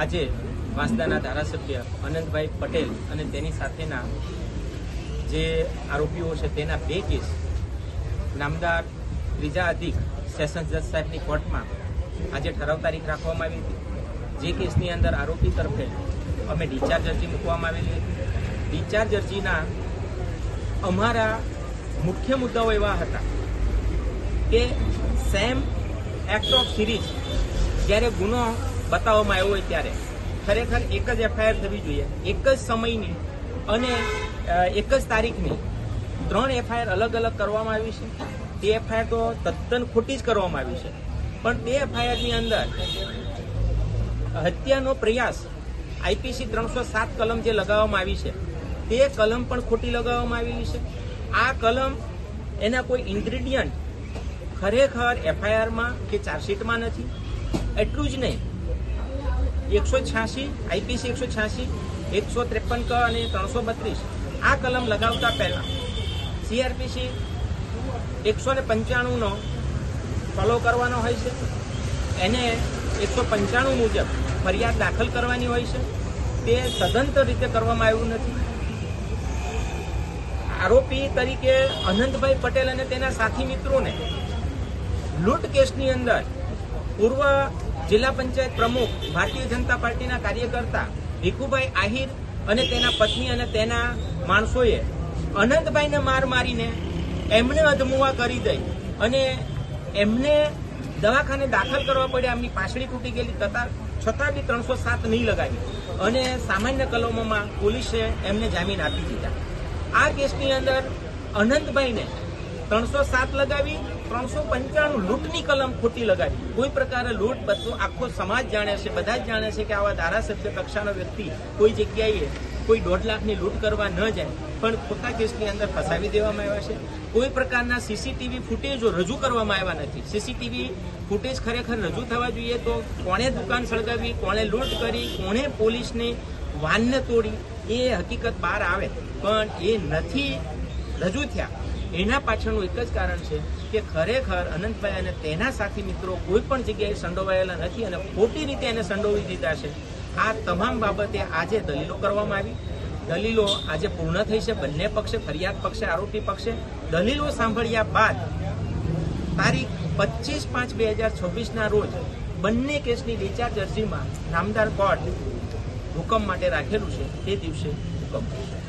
આજે વાંસદાના ધારાસભ્ય અનંતભાઈ પટેલ અને તેની સાથેના જે આરોપીઓ છે તેના 2 કેસ નામદાર ત્રીજા અધિક સેશન્સ જજ સાહેબની કોર્ટમાં આજે ઠરાવ તારીખ રાખવામાં આવી હતી। જે કેસની અંદર આરોપી તરફે અમે ડિસ્ચાર્જ અરજી મૂકવામાં આવેલી હતી। ડિસ્ચાર્જ અરજીના અમારા મુખ્ય મુદ્દાઓ એવા હતા કે સેમ એક્ટ ઓફ સિરીઝ જ્યારે ગુનો બતાવવામાં આવ્યો હોય ત્યારે ખરેખર એક જ એફઆઈઆર થવી જોઈએ, એક જ સમયની અને એક જ તારીખની 3 એફઆઈઆર અલગ અલગ કરવામાં આવી છે। તે એફઆઈઆર તો તદ્દન ખોટી જ કરવામાં આવી છે, પણ તે એફઆઈઆરની અંદર હત્યાનો પ્રયાસ આઈપીસી 307 કલમ જે લગાવવામાં આવી છે તે કલમ પણ ખોટી લગાવવામાં આવેલી છે। આ કલમ એના કોઈ ઇન્ગ્રેડિયન્ટ ખરેખર એફઆઈઆરમાં કે ચાર્જશીટમાં નથી। એટલું જ નહીં, 186 આઈપીસી 186, 153 ક અને 332 આ કલમ લગાવતા પહેલા સીઆરપીસી 195નો ફોલો કરવાનો હોય છે। એને 195 મુજબ ફરિયાદ દાખલ કરવાની હોય છે, તે સદંતર રીતે કરવામાં આવ્યું નથી। આરોપી તરીકે અનંતભાઈ પટેલ અને તેના સાથી મિત્રોને લૂંટ કેસની અંદર પૂર્વ જિલ્લા પંચાયત પ્રમુખ ભારતીય જનતા પાર્ટીના કાર્યકર્તા ભીખુભાઈ આહિર અને તેના પત્ની અને તેના માણસોએ અનંતભાઈને માર મારીને એમને અધમુવા કરી દઈ અને એમને દવાખાને દાખલ કરવા પડ્યા। એમની પાછળી તૂટી ગયેલી છતાં બી 307 નહીં લગાવી અને સામાન્ય કલમોમાં પોલીસે એમને જામીન આપી દીધા। આ કેસની અંદર અનંતભાઈને 307 લગાવી, 395 લૂંટની કલમ ખોટી લગાવી। કોઈ પ્રકારે લૂંટ બધો આખો સમાજ જાણે છે, બધા જ જાણે છે કે આવા ધારાસભ્ય કક્ષાનો વ્યક્તિ કોઈ જગ્યાએ કોઈ 1.5 લાખની લૂંટ કરવા ન જાય, પણ ખોટા કેસની અંદર ફસાવી દેવામાં આવ્યા છે। કોઈ પ્રકારના સીસીટીવી ફૂટેજો રજૂ કરવામાં આવ્યા નથી। સીસીટીવી ફૂટેજ ખરેખર રજૂ થવા જોઈએ તો કોણે દુકાન સળગાવી, કોણે લૂંટ કરી, કોણે પોલીસની વાનને તોડી, એ હકીકત બહાર આવે, પણ એ નથી રજૂ થયા। એના પાછળનું એક જ કારણ છે કે ખરેખર અનંતભાઈ અને તેના સાથી મિત્રો કોઈ પણ જગ્યાએ સંડોવાયેલા નથી અને ખોટી રીતે એને સંડોવી દીધા છે। આ તમામ બાબતે આજે દલીલો કરવામાં આવી। દલીલો આજે પૂર્ણ થઈ છે બંને પક્ષે, ફરિયાદ પક્ષે, આરોપી પક્ષે। દલીલો સાંભળ્યા બાદ તારીખ 25/5/2026ના રોજ બંને કેસની ડિસ્ચાર્જ અરજીમાં નામદાર કોર્ટ હુકમ માટે રાખેલું છે, તે દિવસે હુકમ થશે।